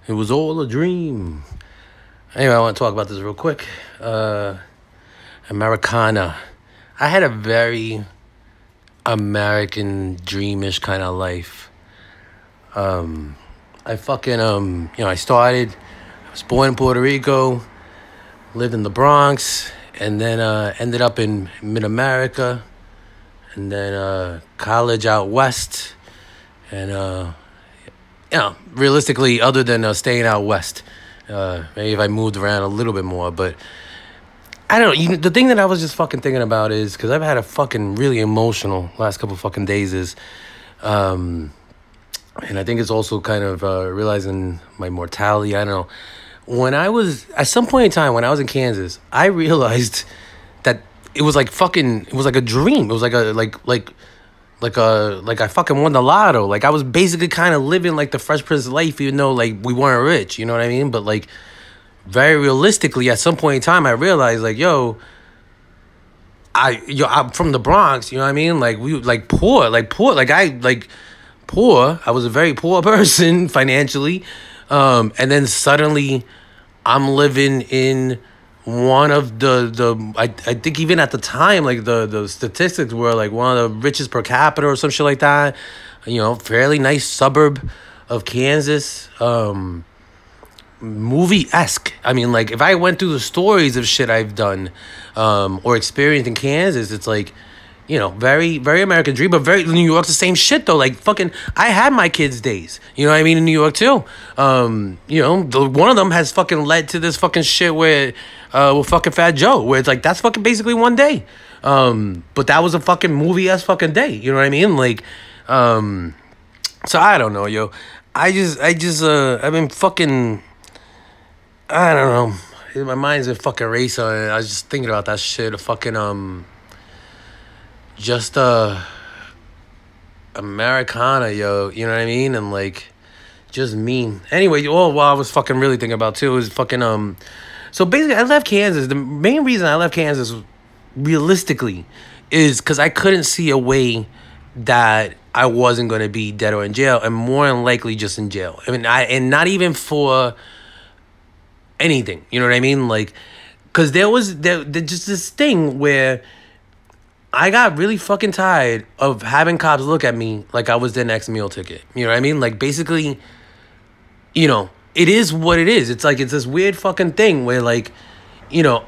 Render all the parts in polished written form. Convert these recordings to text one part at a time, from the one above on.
It was all a dream. Anyway, I want to talk about this real quick. Americana. I had a very American dreamish kind of life. I fucking, I was born in Puerto Rico, lived in the Bronx, and then ended up in mid-America, and then college out west, and, realistically, other than staying out west, maybe if I moved around a little bit more, but I don't know. The thing that I was just fucking thinking about is, because I've had a fucking really emotional last couple fucking days is, and I think it's also kind of realizing my mortality. I don't know. When I was, at some point in time, when I was in Kansas, I realized that it was like fucking, it was like a dream. It was like I fucking won the lotto. Like I was basically kind of living like the Fresh Prince life, even though like we weren't rich, you know what I mean? But like very realistically, at some point in time, I realized like, I'm from the Bronx, you know what I mean? Like we poor. I was a very poor person financially. And then suddenly I'm living in one of I think even at the time, like the statistics were like one of the richest per capita or some shit like that. You know, fairly nice suburb of Kansas. Movie-esque. I mean, like if I went through the stories of shit I've done or experienced in Kansas, it's like, you know, very, very American dream, but very New York's the same shit though. Like fucking, I had my kids' days, you know what I mean, in New York too. One of them has fucking led to this fucking shit with fucking Fat Joe, where it's like that's fucking basically one day. But that was a fucking movie-esque fucking day, you know what I mean? Like, so I don't know, yo. I've been fucking, I don't know. My mind's been fucking racing. I was just thinking about that shit. A fucking Americana, yo, you know what I mean? And like, just me. Anyway, what I was fucking really thinking about too is fucking so basically I left Kansas. The main reason I left Kansas, realistically, is because I couldn't see a way that I wasn't gonna be dead or in jail, and more than likely just in jail. I mean, and not even for anything, you know what I mean? Like, because there just this thing where I got really fucking tired of having cops look at me like I was their next meal ticket. You know what I mean? Like, basically, you know, it is what it is. It's like, it's this weird fucking thing where, like, you know,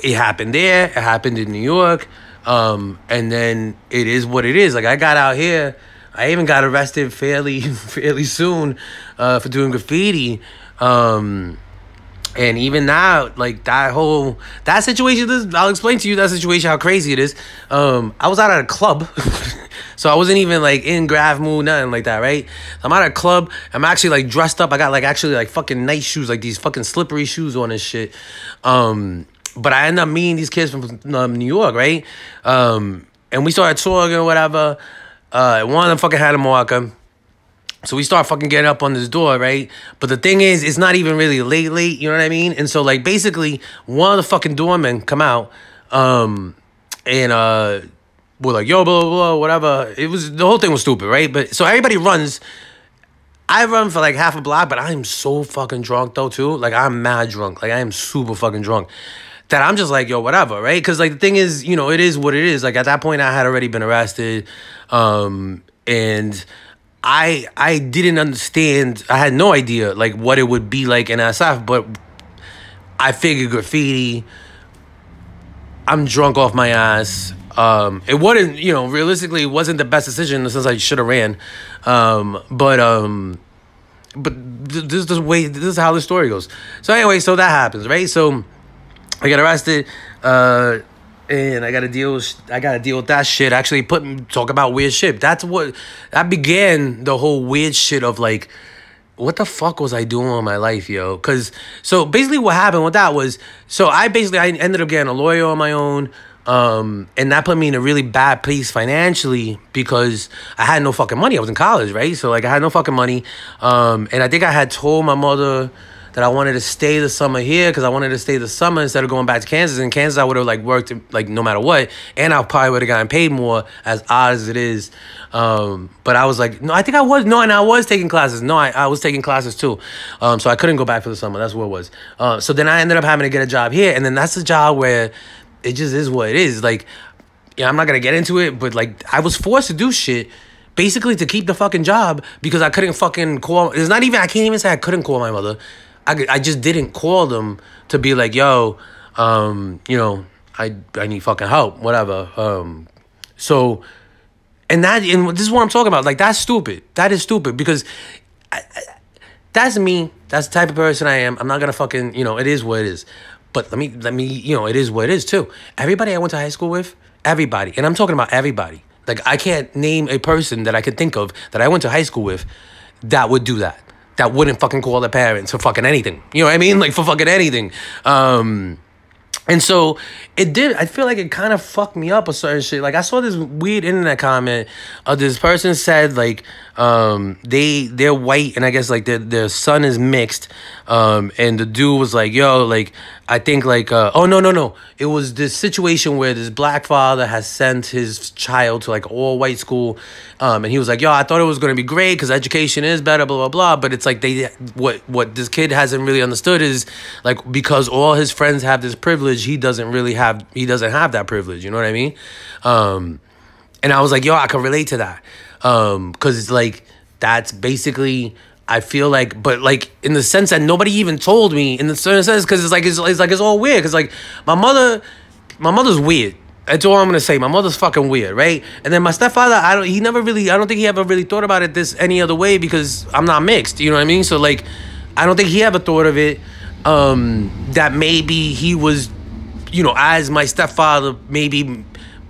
it happened there, it happened in New York, and then it is what it is. Like, I got out here, I even got arrested fairly soon for doing graffiti. And even now, like that situation, I'll explain to you that situation, how crazy it is. I was out at a club, so I wasn't even like in graph mood, nothing like that, right? I'm out at a club. I'm actually like dressed up. I got like actually like fucking nice shoes, like these fucking slippery shoes on and shit. But I ended up meeting these kids from New York, right? And we started talking or whatever. One of them fucking had a marker. So we start fucking getting up on this door, right? But the thing is, it's not even really late, you know what I mean? And so, like, basically, one of the fucking doormen come out, and we're like, yo, blah, blah, blah, whatever. The whole thing was stupid, right? But, so everybody runs. I run for, like, half a block, but I am so fucking drunk, though, too. Like, I'm mad drunk. Like, I am super fucking drunk. That I'm just like, yo, whatever, right? Because, like, the thing is, you know, it is what it is. Like, at that point, I had already been arrested, and I didn't understand. I had no idea like what it would be like in SF, but I figured graffiti. I'm drunk off my ass. It wasn't, you know, realistically, it wasn't the best decision in the sense I should have ran. But this is how the story goes. So anyway, so that happens, right? So I get arrested. And I gotta deal with that shit. Actually, talk about weird shit. That began the whole weird shit of like, what the fuck was I doing in my life, yo? Because so basically, what happened with that was, so I ended up getting a lawyer on my own, and that put me in a really bad place financially because I had no fucking money. I was in college, right? So like, I had no fucking money, and I think I had told my mother that I wanted to stay the summer here because I wanted to stay the summer instead of going back to Kansas. In Kansas, I would have like worked like no matter what, and I probably would have gotten paid more. As odd as it is, but I was like, no, I think I was no, and I was taking classes. No, I was taking classes too, so I couldn't go back for the summer. That's what it was. So then I ended up having to get a job here, and then that's the job where it just is what it is. Like, yeah, I'm not gonna get into it, but like I was forced to do shit basically to keep the fucking job because I couldn't fucking call. It's not even, I can't even say I couldn't call my mother. I just didn't call them to be like, yo, you know, I need fucking help, whatever. So, and this is what I'm talking about. Like, that's stupid. That is stupid because that's me. That's the type of person I am. I'm not gonna fucking, you know, it is what it is. But let me, you know, it is what it is too. Everybody I went to high school with, everybody, and I'm talking about everybody. Like, I can't name a person that I could think of that I went to high school with that would do that. That wouldn't fucking call their parents for fucking anything. You know what I mean? Like, for fucking anything. And so it did. I feel like it kind of fucked me up or certain shit. Like, I saw this weird internet comment. This person said like they're white and I guess like their son is mixed. And the dude was like, yo, like I think like oh no. It was this situation where this black father has sent his child to like all white school. And he was like, yo, I thought it was gonna be great because education is better, blah blah blah. But it's like what this kid hasn't really understood is like because all his friends have this privilege, he doesn't have that privilege. You know what I mean? And I was like, yo, I can relate to that. Because it's like that's basically. I feel like, but like in the sense that nobody even told me in the certain sense, because it's all weird. Because like my mother's weird. That's all I'm gonna say. My mother's fucking weird, right? And then my stepfather, I don't think he ever really thought about it any other way because I'm not mixed. You know what I mean? So like, I don't think he ever thought of it. That maybe he was, you know, as my stepfather, maybe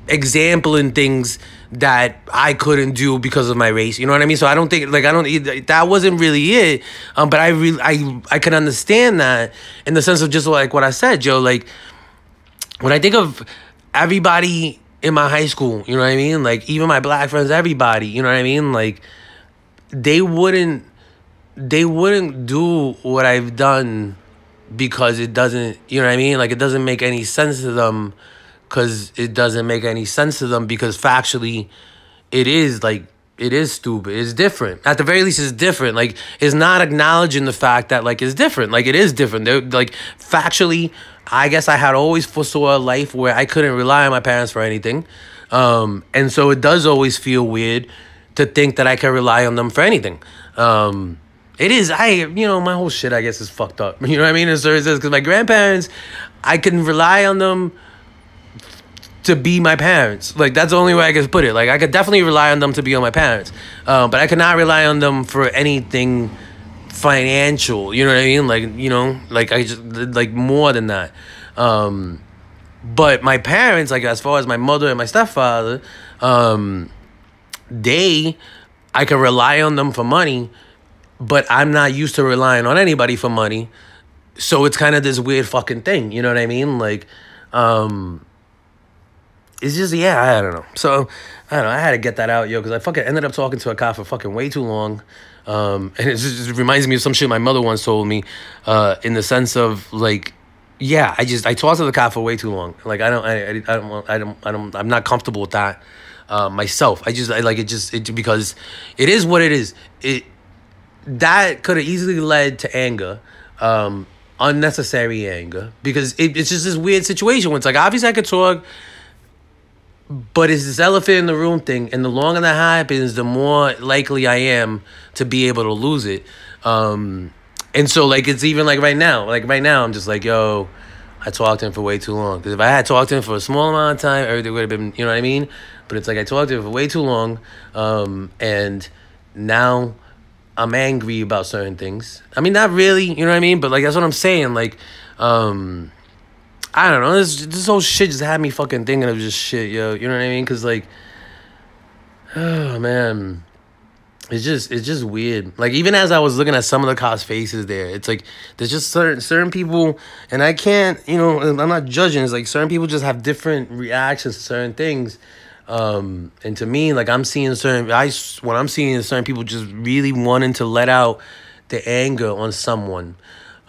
exampling things that I couldn't do because of my race. You know what I mean? So I don't think that wasn't really it. But I can understand that in the sense of just like what I said, Joe. Like when I think of everybody in my high school, you know what I mean? Like even my black friends, everybody, you know what I mean? Like they wouldn't do what I've done because it doesn't, you know what I mean? Like it doesn't make any sense to them. Because it doesn't make any sense to them because factually it is stupid. It's different. At the very least, it's different. Like, it's not acknowledging the fact that, like, it's different. Like, it is different. They're, like, factually, I guess I had always foresaw a life where I couldn't rely on my parents for anything. And so it does always feel weird to think that I can rely on them for anything. It is, you know, my whole shit, I guess, is fucked up. You know what I mean? Because my grandparents, I can rely on them to be my parents. Like, that's the only way I can put it. Like, I could definitely rely on them to be on my parents. But I could not rely on them for anything financial. You know what I mean? Like, you know, like, I just, like, more than that. But my parents, like, as far as my mother and my stepfather, I can rely on them for money, but I'm not used to relying on anybody for money. So it's kind of this weird fucking thing. You know what I mean? Like, it's just, yeah, I don't know. So, I don't know. I had to get that out, yo, because I fucking ended up talking to a cop for fucking way too long. And it just reminds me of some shit my mother once told me, in the sense of, like, yeah, I talked to the cop for way too long. Like, I'm not comfortable with that, myself. Because it is what it is. That could have easily led to anger, unnecessary anger, because it's just this weird situation where it's like, obviously I could talk, but it's this elephant in the room thing, and the longer that happens, the more likely I am to be able to lose it. And so, like, it's even like right now. Like, right now, I'm just like, yo, I talked to him for way too long. Because if I had talked to him for a small amount of time, everything would have been, you know what I mean? But it's like I talked to him for way too long, and now I'm angry about certain things. I mean, not really, you know what I mean? But, like, that's what I'm saying. Like, I don't know. This whole shit just had me fucking thinking of just shit, yo. You know what I mean? Because, like, oh, man. It's just weird. Like, even as I was looking at some of the cops' faces there, it's like there's just certain people, and I can't, you know, I'm not judging. It's like certain people just have different reactions to certain things. And to me, like, what I'm seeing is certain people just really wanting to let out the anger on someone.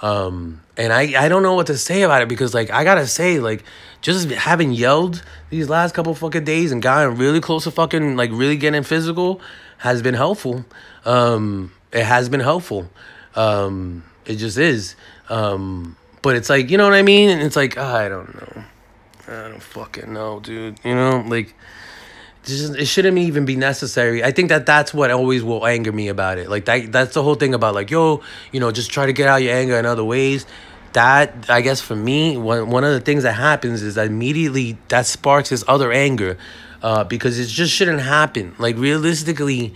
And I don't know what to say about it because like I gotta say like just having yelled these last couple fucking days and gotten really close to fucking like really getting physical has been helpful. It has been helpful. It just is. But it's like, you know what I mean? And it's like, I don't know. I don't fucking know, dude. You know, like it shouldn't even be necessary. I think that's what always will anger me about it. Like that's the whole thing about like, yo, just try to get out your anger in other ways. That, I guess for me, one of the things that happens is that immediately that sparks this other anger, because it just shouldn't happen. Like realistically,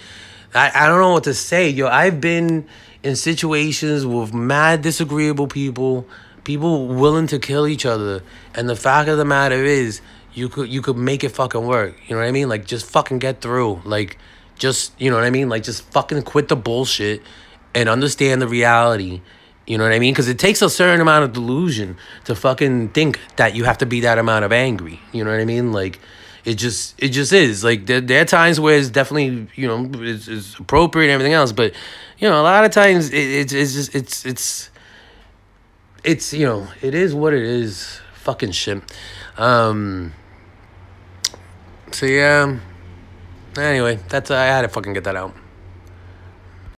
I don't know what to say. Yo, I've been in situations with mad disagreeable people willing to kill each other, and the fact of the matter is, you could make it fucking work. You know what I mean? Like, just fucking get through. Like, just, you know what I mean? Like, just fucking quit the bullshit and understand the reality. You know what I mean? Because it takes a certain amount of delusion to fucking think that you have to be that amount of angry. You know what I mean? Like, it just is. Like, there are times where it's definitely, it's appropriate and everything else. But, a lot of times it's it is what it is. Fucking shit. So yeah. Anyway, I had to fucking get that out.